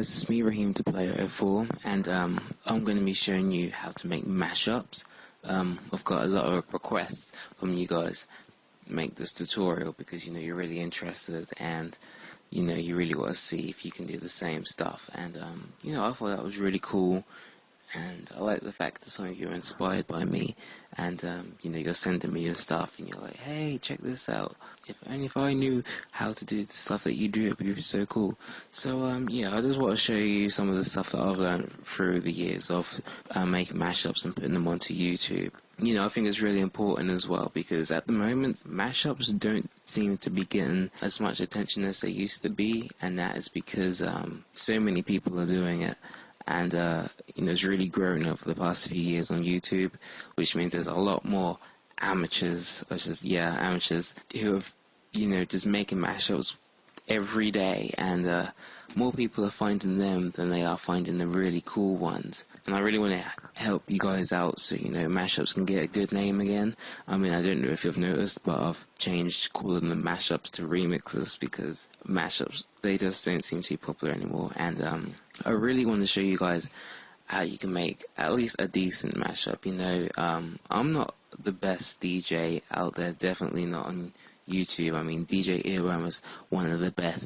this is me, Raheem the Player 04, and I'm going to be showing you how to make mashups. I've got a lot of requests from you guys to make this tutorial because you're really interested and you really want to see if you can do the same stuff. And I thought that was really cool. And I like the fact that some of you are inspired by me, and you're sending me your stuff, and you're like, hey, check this out. If I knew how to do the stuff that you do, it would be so cool. So I just want to show you some of the stuff that I've learned through the years of making mashups and putting them onto YouTube. I think it's really important as well, because at the moment mashups don't seem to be getting as much attention as they used to be, and that is because so many people are doing it. And it's really grown over the past few years on YouTube, which means there's a lot more amateurs who have just making mashups every day, and more people are finding them than they are finding the really cool ones. And I really want to help you guys out so mashups can get a good name again. I mean, I don't know if you've noticed, but I've changed calling them mashups to remixes, because mashups, they just don't seem to be popular anymore. And I really want to show you guys how you can make at least a decent mashup. I'm not the best DJ out there, definitely not on YouTube. I mean, DJ Earworm is one of the best.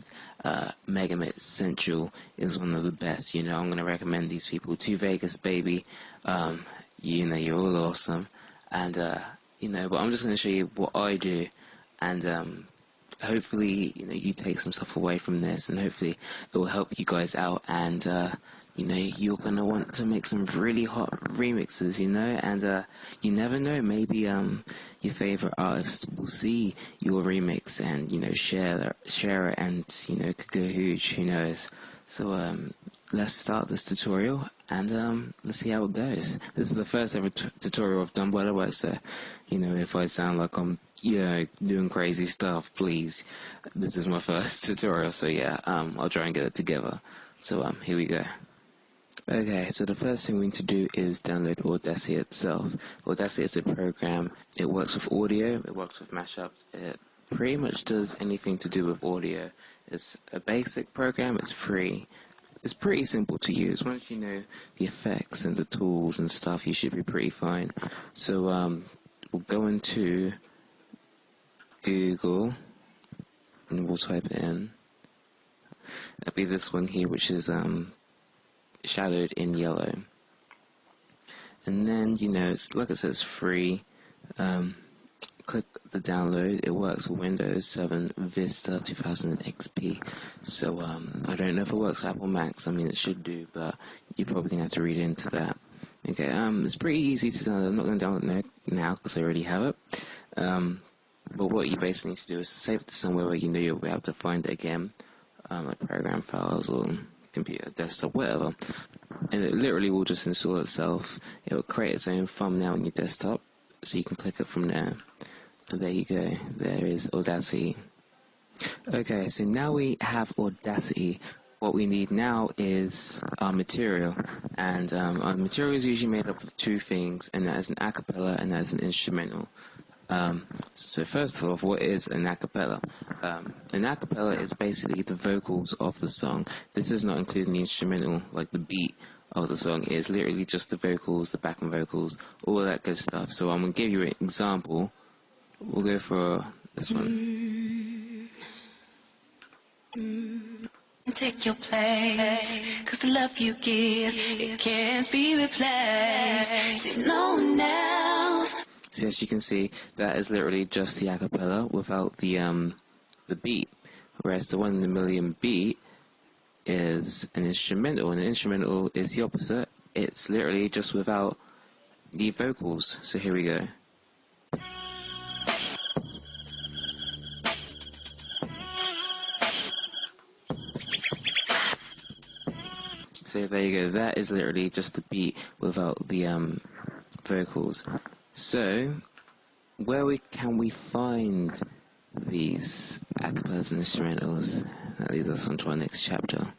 Megamix Central is one of the best. I'm going to recommend these people. To Vegas, baby. You're all awesome. And, but I'm just going to show you what I do. And, hopefully, you take some stuff away from this, and hopefully it will help you guys out. And, you're going to want to make some really hot remixes, and you never know, maybe your favorite artist will see your remix and, share it, and, it could go huge, who knows. So, let's start this tutorial, and let's see how it goes. This is the first ever tutorial I've done, by the way, so, if I sound like I'm doing crazy stuff, please, this is my first tutorial, so I'll try and get it together. So, here we go. Okay, so the first thing we need to do is download Audacity itself. Audacity is a program. It works with audio, it works with mashups, it pretty much does anything to do with audio. It's a basic program, it's free. It's pretty simple to use. Once you know the effects and the tools and stuff, you should be pretty fine. So we'll go into Google and we'll type it in. It'll be this one here, which is shadowed in yellow. And then, it's like it says free. Click the download. It works with Windows 7, Vista, 2000 XP. So I don't know if it works with Apple Macs. I mean, it should do, but you're probably going to have to read into that. Okay, it's pretty easy to download. I'm not going to download it now because I already have it. But what you basically need to do is save it to somewhere where you'll be able to find it again, like program files or computer, desktop, whatever. And it literally will just install itself. It will create its own thumbnail on your desktop, so you can click it from there. And there you go. There is Audacity. Okay, so now we have Audacity. What we need now is our material, and our material is usually made up of two things, and that is an acapella and that is an instrumental. So first of all, what is an acapella? An acapella is basically the vocals of the song. This is not including the instrumental, like the beat of the song. It is literally just the vocals, the backing vocals, all of that good stuff. So I'm going to give you an example. We'll go for this one. Take your place, 'cause the love you give, it can't be replaced. No one else. So as you can see, that is literally just the acapella without the beat, whereas the 1 in a million beat is an instrumental, and an instrumental is the opposite. It's literally just without the vocals. So here we go. So there you go, that is literally just the beat without the vocals. So, where can we find these acapellas and instrumentals? That leads us on to our next chapter.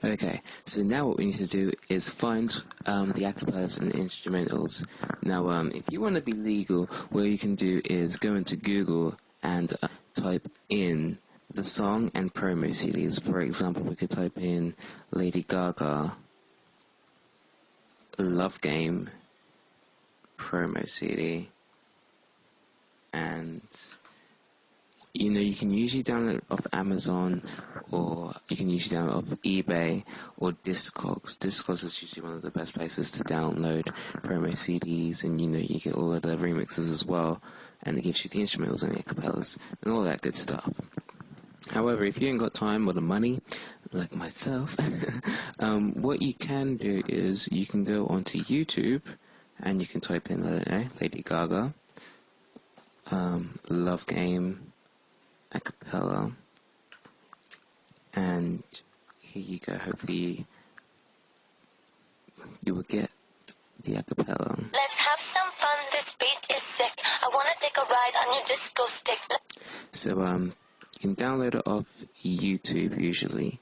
Okay, so now what we need to do is find the acapellas and the instrumentals. Now, if you want to be legal, what you can do is go into Google and type in the song and promo CDs. For example, we could type in Lady Gaga Love Game promo CD, and you can usually download it off Amazon, or you can usually download it off eBay or Discogs. Discogs is usually one of the best places to download promo CDs, and you get all of the remixes as well, and it gives you the instrumentals and the acapellas and all that good stuff. However, if you ain't got time or the money, like myself, what you can do is you can go onto YouTube and you can type in, I don't know, Lady Gaga, Love Game, Acapella, and here you go. Hopefully you will get the acapella. Let's have some fun, this beat is sick. I wanna take a ride on your disco stick. So, you can download it off YouTube usually.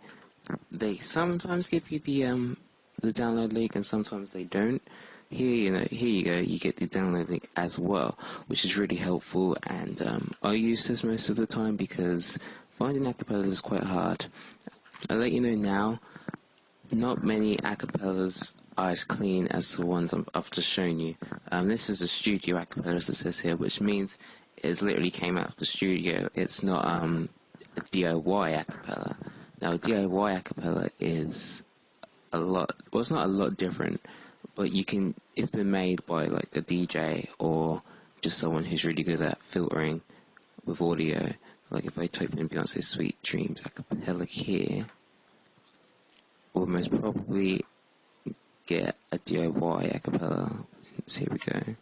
They sometimes give you the download link and sometimes they don't. Here you go, you get the download link as well, which is really helpful, and I use this most of the time because finding acapellas is quite hard. I'll let you know now, not many acapellas are as clean as the ones I've just shown you. This is a studio acapella, as it says here, which means it literally came out of the studio. It's not a DIY acapella. Now, a DIY acapella is a lot, well, it's not a lot different, but it's been made by like a DJ or just someone who's really good at filtering with audio. Like if I type in Beyonce's Sweet Dreams acapella here, we'll most probably get a DIY acapella. So here we go.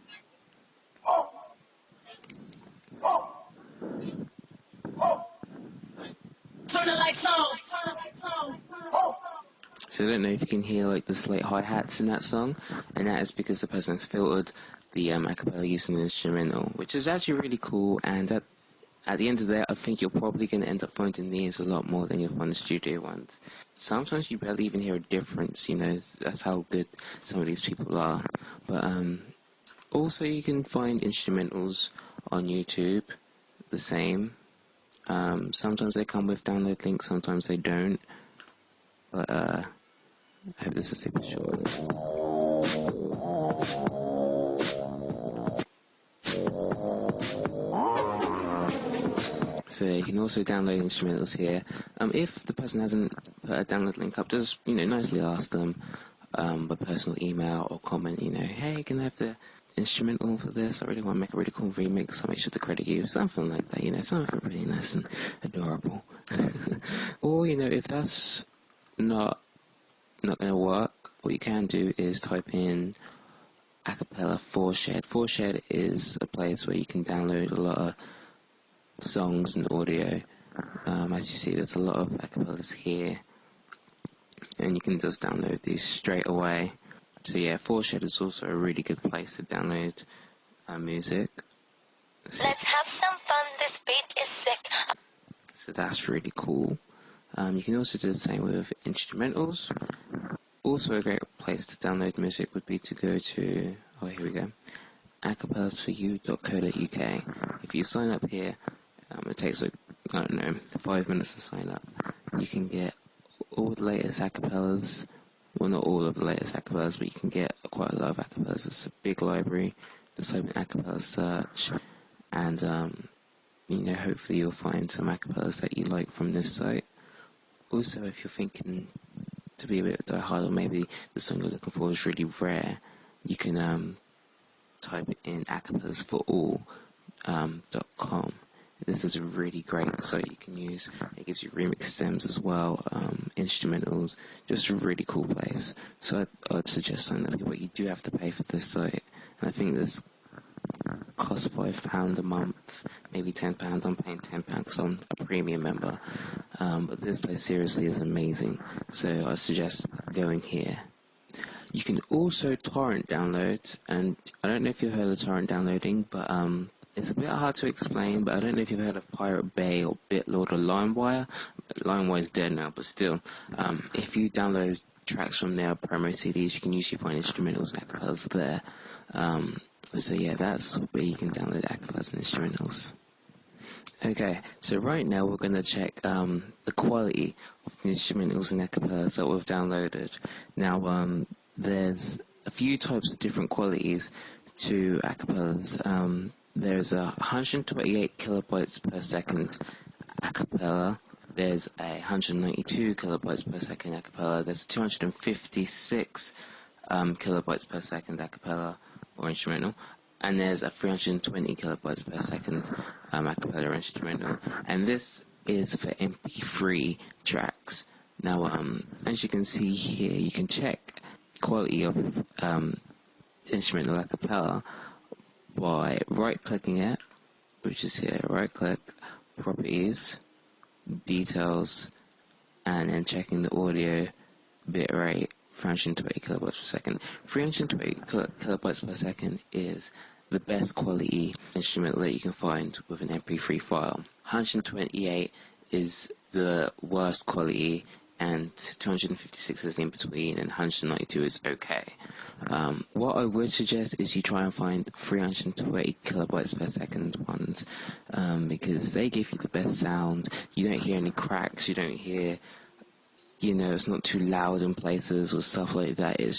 Turn the lights on. So I don't know if you can hear like the slight hi-hats in that song, and that is because the person has filtered the acapella using an instrumental, which is actually really cool. And at the end of the day, I think you're probably going to end up finding these a lot more than you'll find the studio ones. Sometimes you barely even hear a difference, that's how good some of these people are. But also you can find instrumentals on YouTube, the same. Sometimes they come with download links, sometimes they don't. But I hope this is super short. So you can also download instrumentals here. If the person hasn't put a download link up, just nicely ask them by personal email or comment. Hey, can I have the instrumental for this? I really want to make a really cool remix. I'll make sure to credit you, something like that. Something really nice and adorable. Or if that's not going to work, what you can do is type in Acapella 4Shed. 4Shed is a place where you can download a lot of songs and audio. As you see, there's a lot of acapellas here, and you can just download these straight away. So yeah, 4Shed is also a really good place to download music. Let's have some fun, this beat is sick. So that's really cool. You can also do the same with instrumentals. Also a great place to download music would be to go to, here we go, acapellasforyou.co.uk. If you sign up here, it takes 5 minutes to sign up. You can get all the latest acapellas. Well, not all of the latest acapellas, but you can get quite a lot of acapellas. It's a big library. Just open acapella search, and hopefully you'll find some acapellas that you like from this site. Also, if you're thinking to be a bit die-hard, or maybe the song you're looking for is really rare, you can type in acapellasforall.com. This is a really great site you can use. It gives you remix stems as well, instrumentals, just a really cool place. So I'd suggest signing up, but you do have to pay for this site, and I think this costs £5 a month, maybe £10. I'm paying £10 because I'm a premium member, but this place seriously is amazing, so I suggest going here. You can also torrent download, and I don't know if you've heard of torrent downloading, but it's a bit hard to explain, but I don't know if you've heard of Pirate Bay or BitLord or LimeWire. LimeWire's dead now, but still, if you download tracks from their promo CDs, you can usually find instrumentals and acapellas there. So yeah, that's where you can download acapellas and instrumentals. Okay, so right now we're going to check the quality of the instrumentals and acapellas that we've downloaded. Now, there's a few types of different qualities to acapellas. There's a 128 kilobytes per second acapella. There's a 192 kilobytes per second acapella. There's 256 kilobytes per second acapella or instrumental. And there's a 320 kilobytes per second acapella instrumental, and this is for MP3 tracks. Now, as you can see here, you can check quality of instrumental acapella by right-clicking it, which is here. Right-click, properties, details, and then checking the audio bit rate. 320 kilobytes per second. 320 kilobytes per second is the best quality instrumental that you can find with an MP3 file. 128 is the worst quality, and 256 is in between, and 192 is okay. What I would suggest is you try and find 320 kilobytes per second ones, because they give you the best sound. You don't hear any cracks, you don't hear, it's not too loud in places or stuff like that. It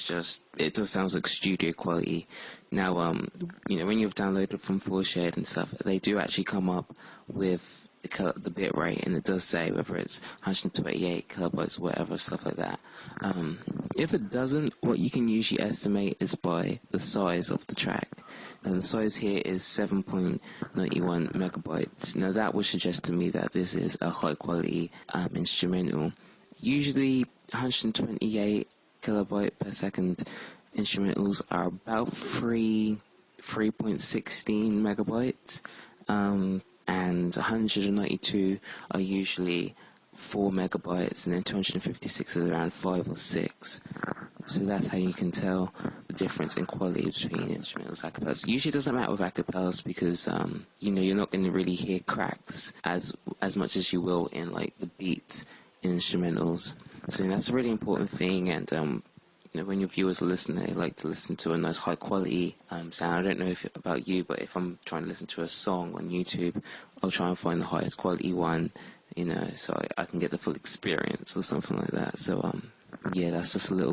just sounds like studio quality. Now, when you've downloaded from FullShared and stuff, they do actually come up with the bit rate, and it does say whether it's 128 kilobytes, whatever, stuff like that. If it doesn't, what you can usually estimate is by the size of the track. And the size here is 7.91 megabytes. Now, that would suggest to me that this is a high quality instrumental. Usually 128 kilobyte per second instrumentals are about 3.16 megabytes, and 192 are usually 4 megabytes, and then 256 is around 5 or 6. So that's how you can tell the difference in quality between instrumentals and acapellas. Usually it doesn't matter with acapellas because you're not going to really hear cracks as much as you will in like the beats instrumentals. So that's a really important thing, and when your viewers listen, they like to listen to a nice high quality sound. I don't know about you, but if I'm trying to listen to a song on YouTube, I'll try and find the highest quality one, so I can get the full experience or something like that. So yeah, that's just a little